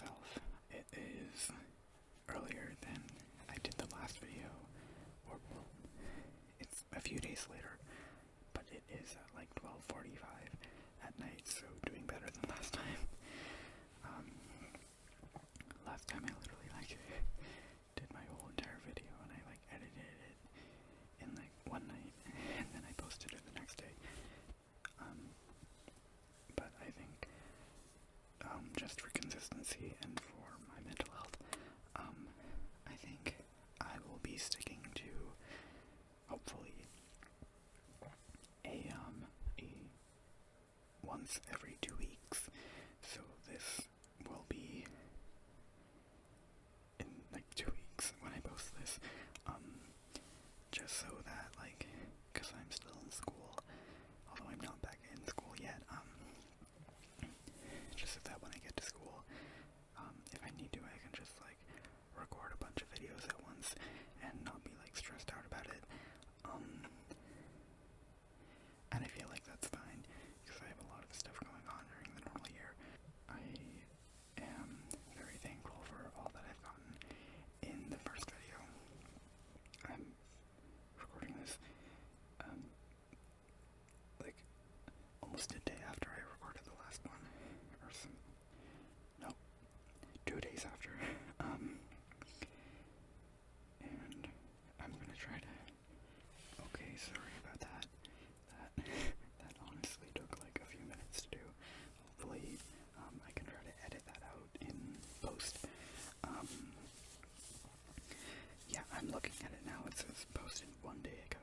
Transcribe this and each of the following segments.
myself. It is earlier than I did the last video, or well, it's a few days later, but it is at like 12:45 at night, so doing better than last time. Last time I literally did my whole entire video and I edited it in one night and then I posted it the next day. But I think just for consistency and for my mental health, I think I will be sticking to hopefully a once every 2 weeks. So this will be in 2 weeks when I post this, just so that because I'm still in school, although I'm not back in school yet, just so that when I get to school, if I need to, I can just record a bunch of videos at once and not be stressed out about it, and I feel like that's fine, because I have a lot of stuff going on during the normal year. I am very thankful for all that I've gotten in the first video. I'm recording this, almost a day after I recorded the last one, or no, 2 days after, and I'm gonna try to, okay, sorry about that. That honestly took a few minutes to do. Hopefully, I can try to edit that out in post. Yeah, I'm looking at it now. It says posted 1 day ago.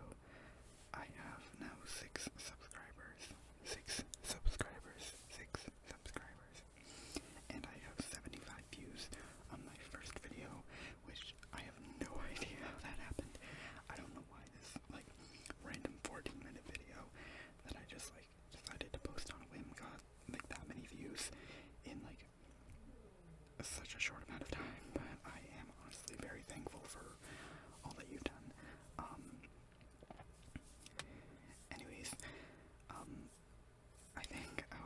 I have now 6 subscribers. 6 subscribers. 6 subscribers. And I have 75 views on my first video, which I have no idea how that happened. I don't know why this, random 14-minute video that I just, decided to post on a whim got, that many views in, such a short amount of time. But I am honestly very thankful for all that you've done. Anyways, I think I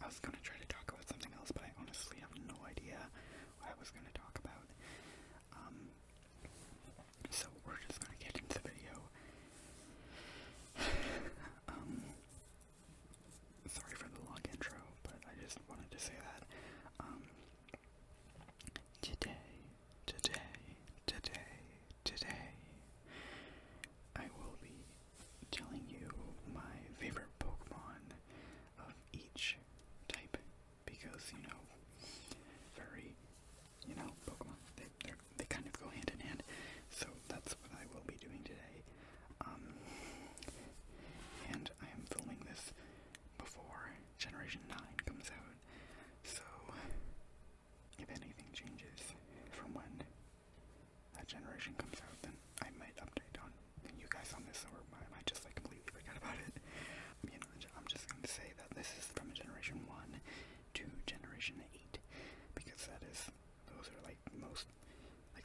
was gonna try to talk about something else, but I honestly have no idea what I was gonna talk about. So we're just gonna get into the video. Sorry for the long intro, but I just wanted to say that. Today, I will be telling you my favorite Pokemon of each type, because, furry, Pokemon, they kind of go hand in hand, so that's what I will be doing today. And I am filming this before Generation 9 comes out, so if anything changes from when that generation comes out, then I might update on you guys on this, or I might just completely forget about it. I'm just going to say that this is from Generation 1 to Generation 8, because those are most,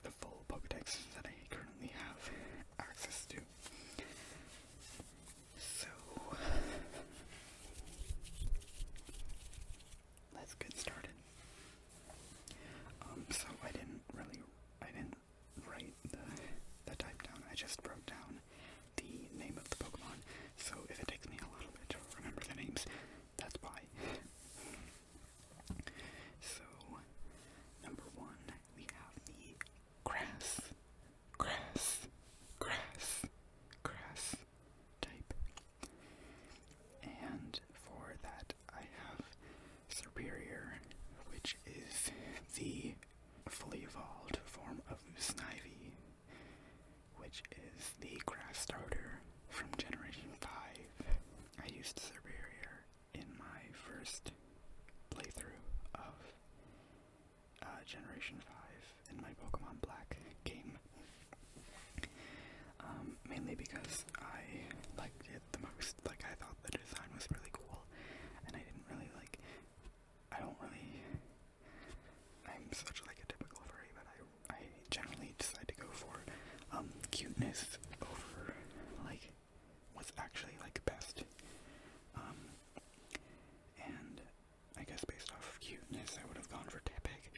the full Pokedex that I currently have access to. So, let's get started. So I didn't write the type down, I just wrote down the name of the Pokemon, so if it takes me a little bit to remember the names, that's why. So, number 1, we have the grass type, and for that I have Superior, which is the fully evolved form of Snivy, which is the grass starter from Generation 5. I used Superior in my first playthrough of Generation 5 in my Pokemon Black game, mainly because I liked it the most. I thought the design was really cool, and I'm such a typical furry, but I generally decide to go for cuteness over what's actually best. And I guess based off of cuteness, I would have gone for Tepig,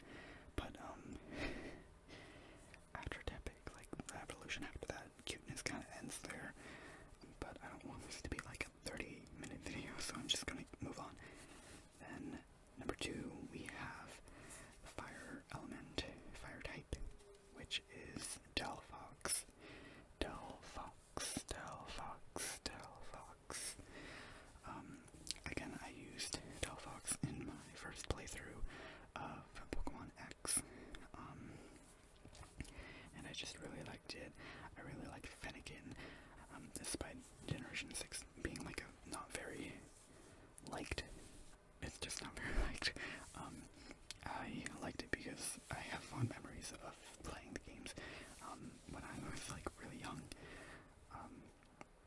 despite Generation 6 being like a not very liked, it's just not very liked. I liked it because I have fond memories of playing the games when I was like really young,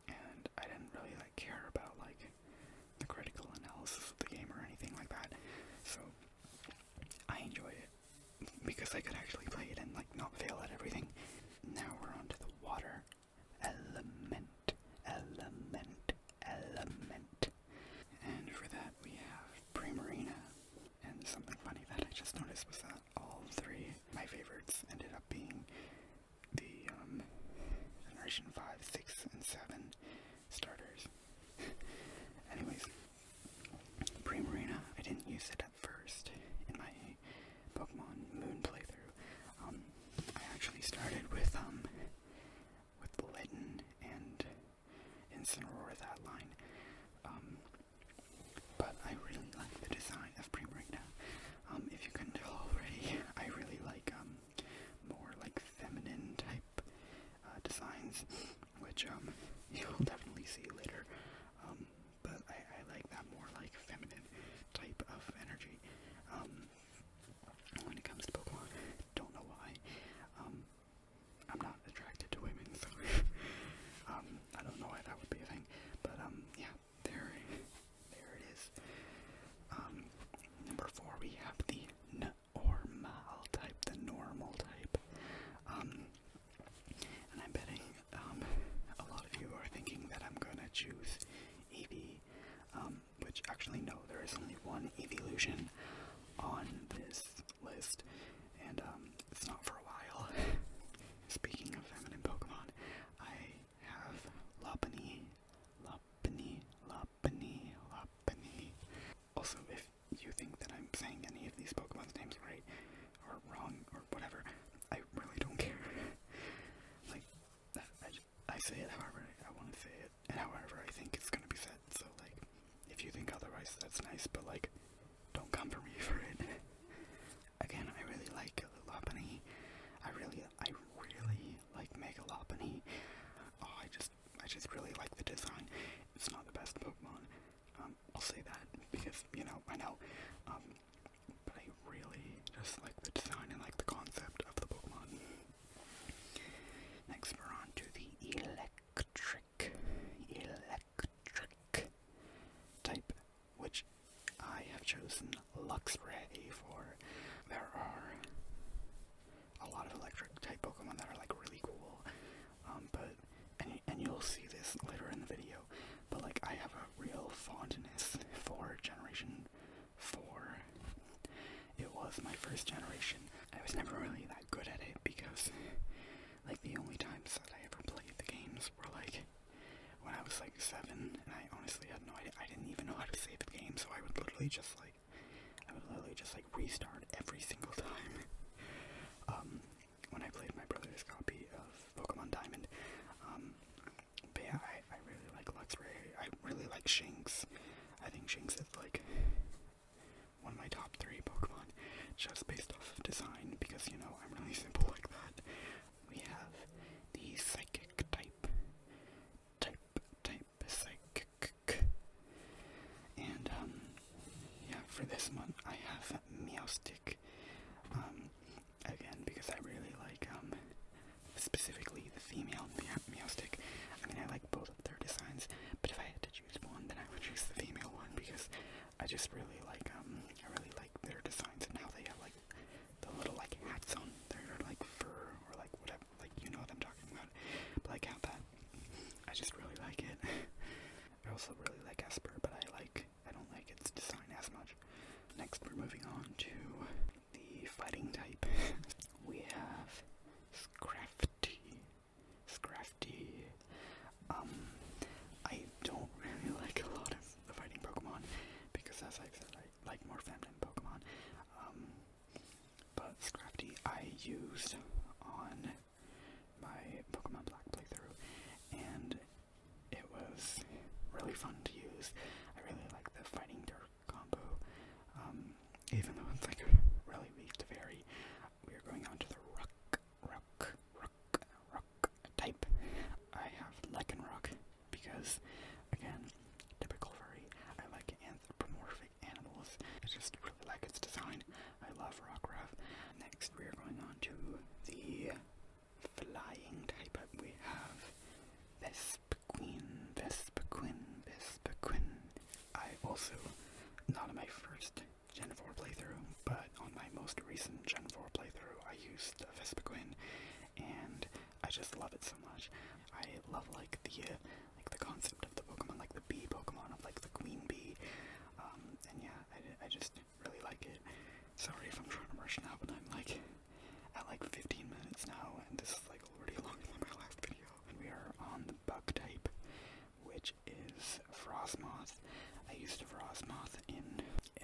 and I didn't really like care about like the critical analysis of the game or anything like that. So I enjoyed it because I could actually play it and like not fail at everything. Now we're on to the water element. And for that we have Primarina. And something funny that I just noticed was that all three my favorites ended up being the Generation 5, 6, and 7 starters. Anyways, Primarina, I didn't use it at first in my Pokemon Moon playthrough. I actually started with Litten and Incineroar, that line. But I really like the design of Primarina. If you couldn't tell already, I really like more like feminine type designs, which you'll definitely see later. But I like that more like feminine type of energy. When it comes to Pokemon, don't know why. I'm not attracted to women, so I don't know why that would be a thing. But yeah, there it is. Number 4, we have the normal type, and I'm betting a lot of you are thinking that I'm gonna choose Eevee, which actually no, there is only one evolution on this list, and it's not for a while. Speaking of feminine Pokemon, I have Lopunny. Also, if you think that I'm saying any of these Pokemon's names right or wrong or whatever, I really don't care. Like, I say it however I want to say it, and however I think it's gonna be said. So, like, if you think otherwise, that's nice, but like, don't come for me for it. Again, I really like Lopunny. I really like Mega Lopunny. Oh, I just really like the design. It's not the best Pokemon. I'll say that because, you know, I know. But I really just like the design and like the concept of the Pokemon. Next, we're on to the electric type, which I have chosen Luxray for. There are a lot of electric type Pokemon that are like really cool, and you'll see this later in the video, but like I have a real fondness for Generation 4. It was my first generation. I was never really that good at it because like the only times that I ever played the games were like when I was like 7, and I honestly had no idea. I didn't even know how to save the game, so I would literally just like restart every single time. When I played my brother's copy of Pokemon Diamond. But yeah, I really like Luxray. I really like Shinx. I think Shinx is like one of my top 3 Pokemon, just based off of design, because, you know, I'm really simple like that. We have the psychic type, psychic, and yeah, for this one I have Meowstic, again, because I really like, specifically the female Meowstic. I mean, I like both of their designs, but if I had to choose one, then I would choose the female one, because I just really like, I really like their designs and how they have, like, the little, like, hats on their, like, fur, or, like, whatever, like, you know what I'm talking about, but, like, how that, I just really like it. I also really like Esper, but I don't like its design as much. Next, we're moving on to the fighting type. We have Scrafty. I don't really like a lot of the fighting Pokemon, because as I've said, I like more feminine Pokemon. But Scrafty I used on my Pokemon Black playthrough, and it was really fun to because, again, typical furry, I like anthropomorphic animals. I just really like its design. I love Rockruff. Next, we are going on to the flying type. We have Vespiquen. I also, not on my first Gen 4 playthrough, but on my most recent Gen 4 playthrough, I used Vespiquen, and I just love it so much. I love like the concept of the Pokemon, like the bee Pokemon, of like the queen bee, and yeah, I just really like it. Sorry if I'm trying to rush now, but I'm like at like 15 minutes now, and this is like already longer than my last video. And we are on the bug type, which is Frostmoth. I used Frostmoth in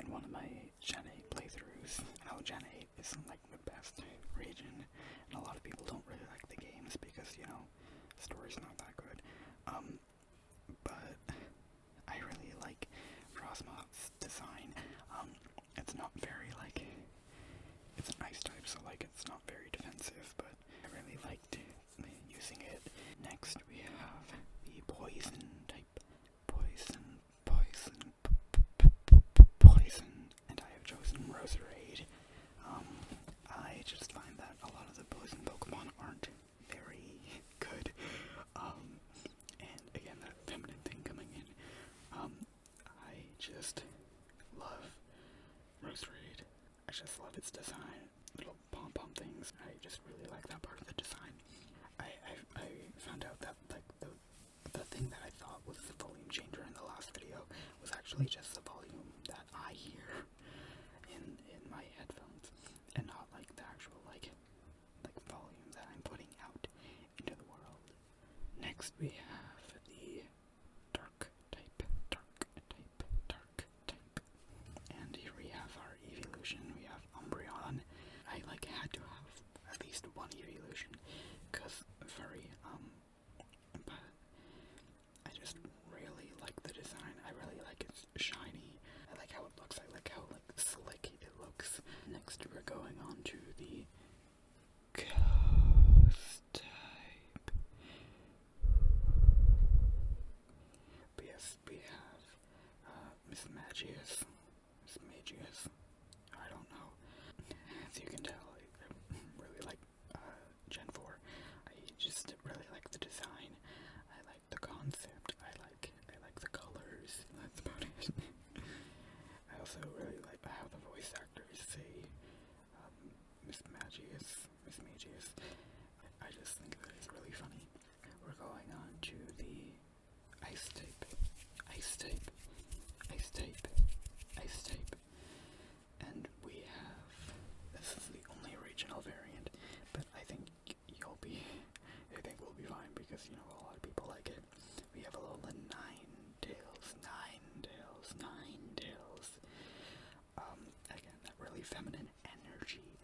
one of my Gen 8 playthroughs. I know Gen 8 isn't like the best region, and a lot of people don't really like the games because, you know, the story's not that good. But I really like Frostmoth's design. It's not very like, it's an ice type, so like it's not very defensive, but I really liked using it. Next we have the poison type. Poison, and I have chosen Roserade. I just find that a lot of the poison Pokemon aren't very good. And again, that feminine thing coming in. I just love Roserade. I just love its design. Little pom-pom things. I just really like that part of the design. I found out that like the thing that I thought was the volume changer in the last video was actually just the volume that I hear in my headphones, and not like the actual like volume that I'm putting out into the world. Next we have the dark type. And here we have our evolution. We have Umbreon. I like had to have at least one evolution because furry, but I just really like the design. I really like it's shiny. I like how it looks. I like how like slick it looks. Next we're going on to the ghost type. But yes, we have Miss Magius. I don't know. As you can tell, I really like Gen 4. I just really like the design. I like the concept. I like the colors. That's about it. I also really like how the voice actors say Miss Magius. I just think that it's really funny. We're going on to the ice type. And we have, this is the only regional variant, but I think we'll be fine because, you know, a lot of people like it. We have Alolan Ninetales. Again, that really feminine energy.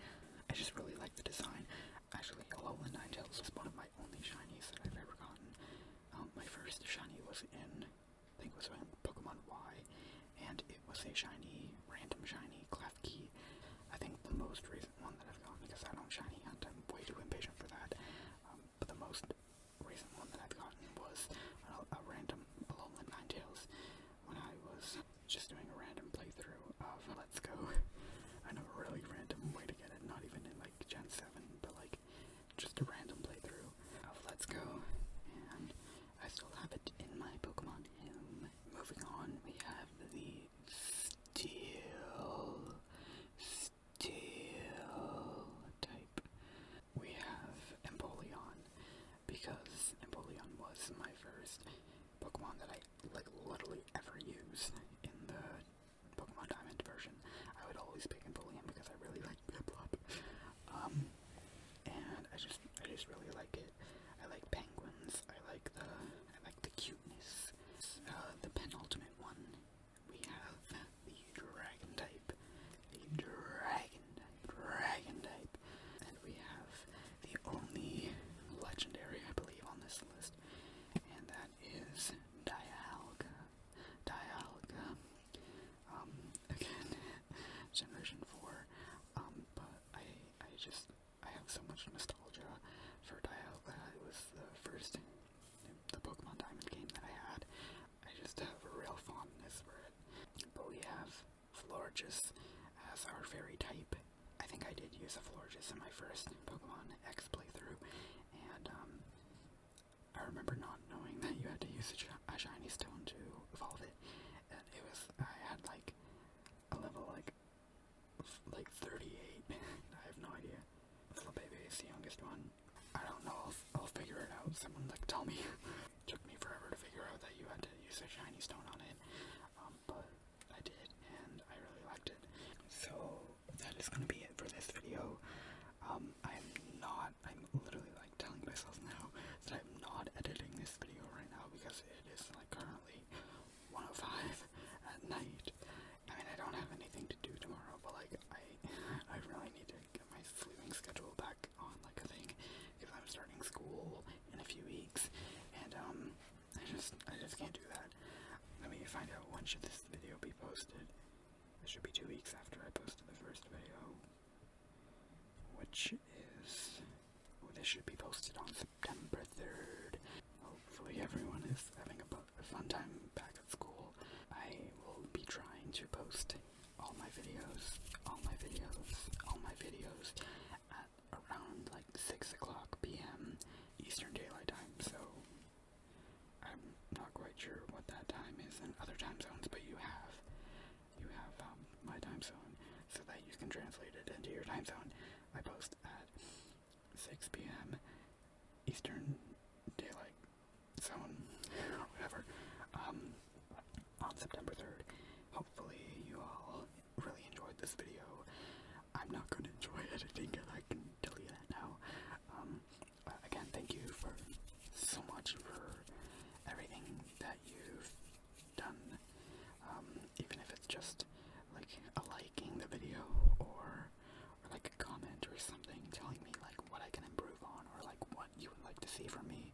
I just really like the design. Actually, Alolan Ninetales was one of my only shinies that I've ever gotten. My first shiny was in Pokemon Y, and it was a random shiny Klefki. I think the most recent one that I've gotten, because I don't shiny hunt, I'm way too impatient for that, but the most recent one that I've gotten was a random Alolan Ninetales when I was just doing a random playthrough of Let's Go. I know, a really random way to get it, not even in like Gen 7, but like just a random playthrough of Let's Go, and I still have it in my Pokemon home. Moving on, we have the Steel type. We have Empoleon, because Empoleon was my first Pokemon that I like literally ever used in the Pokemon Diamond version. I would always pick Empoleon because I really like Piplup. And I just really like it. I like penguins. I like the cuteness. The penultimate one, we have the dragon type. And we have the only legendary, I believe, on this list, and that is Dialga. Again, Generation 4, but I have so much nostalgia for Dialga. shiny stone to evolve it, and I had like a level like 38. I have no idea. Flabebe is the youngest one. I don't know if I'll figure it out. Someone like tell me. It took me forever to figure out that you had to use a shiny stone on it, but I did, and I really liked it. So that is gonna be it for this video. I'm literally like telling myself now that I'm not editing this video right now because it is like currently 1:05 at night. I mean, I don't have anything to do tomorrow, but like I really need to get my sleeping schedule back on like a thing because I'm starting school in a few weeks, and I just can't do that. Let me find out when should this video be posted. It should be 2 weeks after I posted the first video, which is, this should be posted on September 3rd. Hopefully everyone is having a fun time back at school. I will be trying to post all my videos at around like 6 o'clock p.m. Eastern Daylight Time, so I'm not quite sure what that time is in other time zones, but you have my time zone so that you can translate it into your time zone. I post at 6 p.m. Eastern Daylight Zone, or whatever, on September 3rd. Hopefully you all really enjoyed this video. I'm not going to enjoy editing it, I can tell you that now. Again, thank you so much for everything that you've done, even if it's just like a liking the video or like a comment or something telling me like what I can improve on or like what you would like to see from me.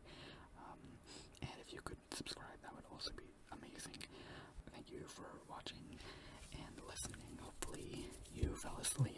And if you could subscribe, that would also be amazing. Thank you for watching and listening. Hopefully you fell asleep.